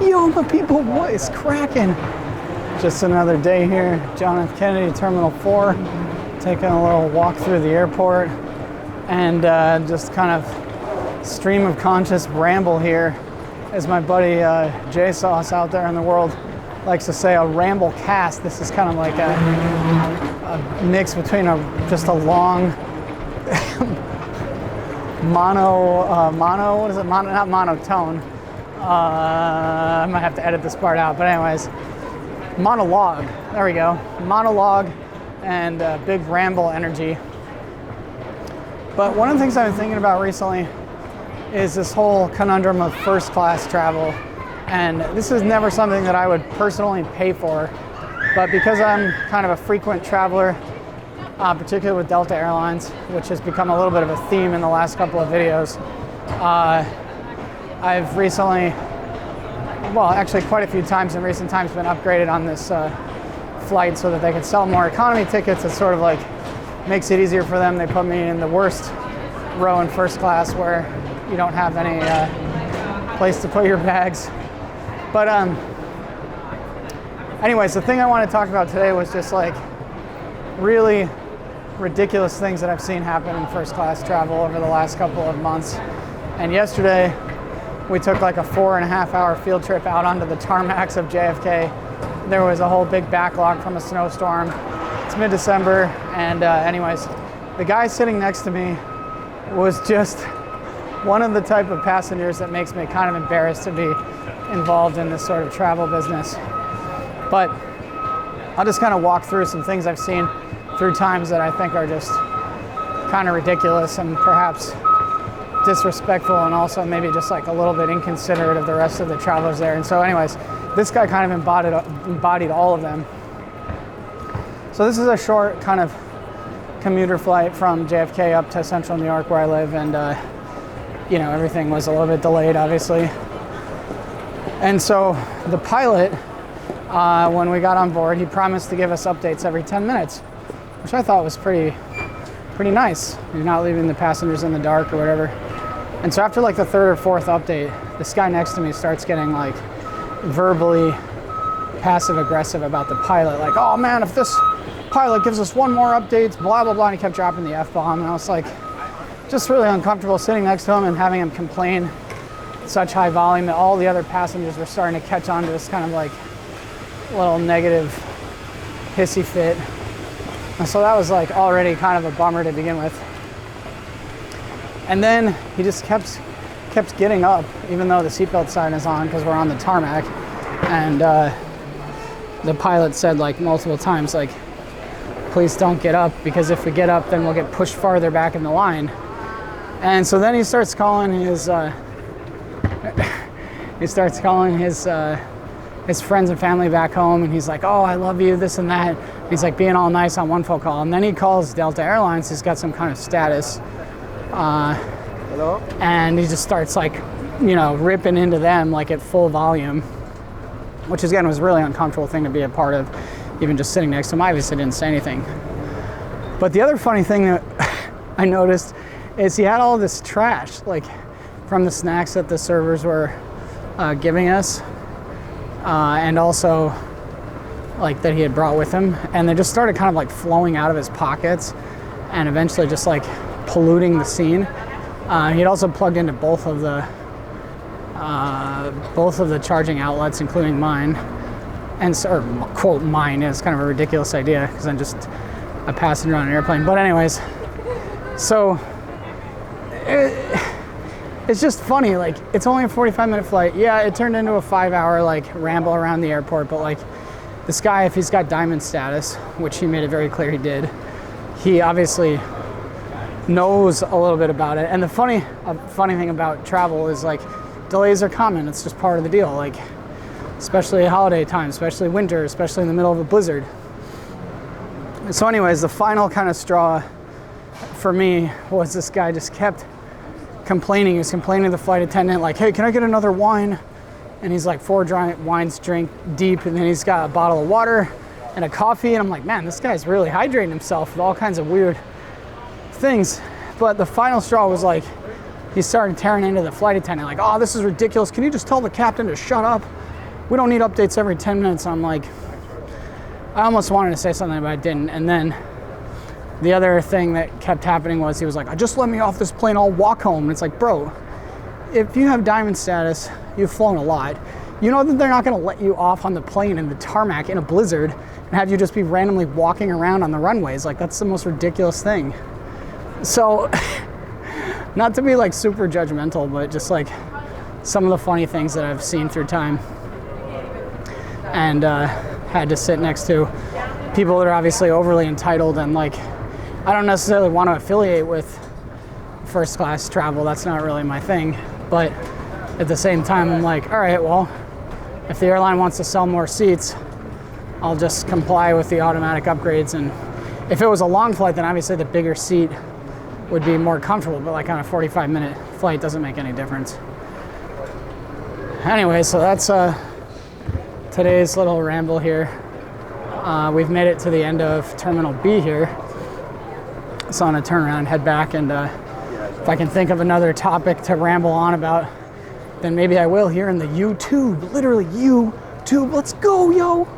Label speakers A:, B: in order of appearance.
A: Yo, my people, what is cracking? Just another day here, John F. Kennedy, Terminal 4, taking a little walk through the airport, and just kind of stream of conscious ramble here, as my buddy J Sauce out there in the world likes to say, a ramble cast. This is kind of like a mix between just a long mono, what is it? Not monotone. I might have to edit this part out, but anyways, monologue. There we go. Monologue and big ramble energy. But one of the things I've been thinking about recently is this whole conundrum of first class travel. And this is never something that I would personally pay for, but because I'm kind of a frequent traveler, particularly with Delta Airlines, which has become a little bit of a theme in the last couple of videos, I've recently, well, actually quite a few times in recent times, been upgraded on this flight so that they can sell more economy tickets. It sort of like makes it easier for them. They put me in the worst row in first class where you don't have any place to put your bags. But anyways, the thing I want to talk about today was just like really ridiculous things that I've seen happen in first class travel over the last couple of months. And yesterday, we took like a 4.5-hour field trip out onto the tarmacs of JFK. There was a whole big backlog from a snowstorm. It's mid-December, and anyways, the guy sitting next to me was just one of the type of passengers that makes me kind of embarrassed to be involved in this sort of travel business. But I'll just kind of walk through some things I've seen through times that I think are just kind of ridiculous and perhaps disrespectful, and also maybe just like a little bit inconsiderate of the rest of the travelers there. And so anyways, this guy kind of embodied all of them. So this is a short kind of commuter flight from JFK up to central New York where I live, and you know, everything was a little bit delayed, obviously. And so the pilot, when we got on board, he promised to give us updates every 10 minutes, which I thought was pretty nice. You're not leaving the passengers in the dark or whatever. And so after like the third or fourth update, this guy next to me starts getting like verbally passive aggressive about the pilot. Like, oh man, if this pilot gives us one more update, blah, blah, blah. And he kept dropping the F-bomb. And I was like, just really uncomfortable sitting next to him and having him complain at such high volume that all the other passengers were starting to catch on to this kind of like little negative hissy fit. And so that was like already kind of a bummer to begin with. And then he just kept getting up, even though the seatbelt sign is on because we're on the tarmac. And the pilot said like multiple times, like, please don't get up, because if we get up, then we'll get pushed farther back in the line. And so then he starts calling his friends and family back home, and he's like, oh, I love you, this and that. He's like being all nice on one phone call. And then he calls Delta Airlines. He's got some kind of status.
B: Hello?
A: And he just starts like, you know, ripping into them like at full volume, which again was a really uncomfortable thing to be a part of, even just sitting next to him. I obviously didn't say anything. But the other funny thing that I noticed is he had all this trash, like from the snacks that the servers were giving us, and also like that he had brought with him, and they just started kind of like flowing out of his pockets and eventually just like polluting the scene. He'd also plugged into both of the charging outlets, including mine, and or quote mine is kind of a ridiculous idea because I'm just a passenger on an airplane. But anyways, so it's just funny, like it's only a 45-minute flight. Yeah, it turned into a 5-hour like ramble around the airport, but like this guy, if he's got diamond status, which he made it very clear he did, he obviously knows a little bit about it. And the funny thing about travel is like delays are common. It's just part of the deal, like especially holiday time, especially winter, especially in the middle of a blizzard. So anyways, the final kind of straw for me was this guy just kept complaining. He was complaining to the flight attendant like, hey, can I get another wine? And he's like 4 wines drink deep, and then he's got a bottle of water and a coffee, and I'm like, man, this guy's really hydrating himself with all kinds of weird things. But the final straw was like, he started tearing into the flight attendant like, oh, this is ridiculous. Can you just tell the captain to shut up? we don't need updates every 10 minutes. I'm like, I almost wanted to say something, but I didn't. And then the other thing that kept happening was he was like, just let me off this plane, I'll walk home. And it's like, bro, if you have diamond status, you've flown a lot, you know that they're not gonna let you off on the plane in the tarmac in a blizzard and have you just be randomly walking around on the runways. Like, that's the most ridiculous thing. So, not to be like super judgmental, but just like some of the funny things that I've seen through time. And had to sit next to people that are obviously overly entitled, and like, I don't necessarily want to affiliate with first class travel. That's not really my thing. But at the same time, I'm like, all right, well, if the airline wants to sell more seats, I'll just comply with the automatic upgrades. And if it was a long flight, then obviously the bigger seat would be more comfortable, but like on a 45-minute flight doesn't make any difference. Anyway, so that's today's little ramble here. We've made it to the end of Terminal B here. So I'm gonna turn around, head back, and if I can think of another topic to ramble on about, then maybe I will here in the YouTube, literally YouTube. Let's go, yo!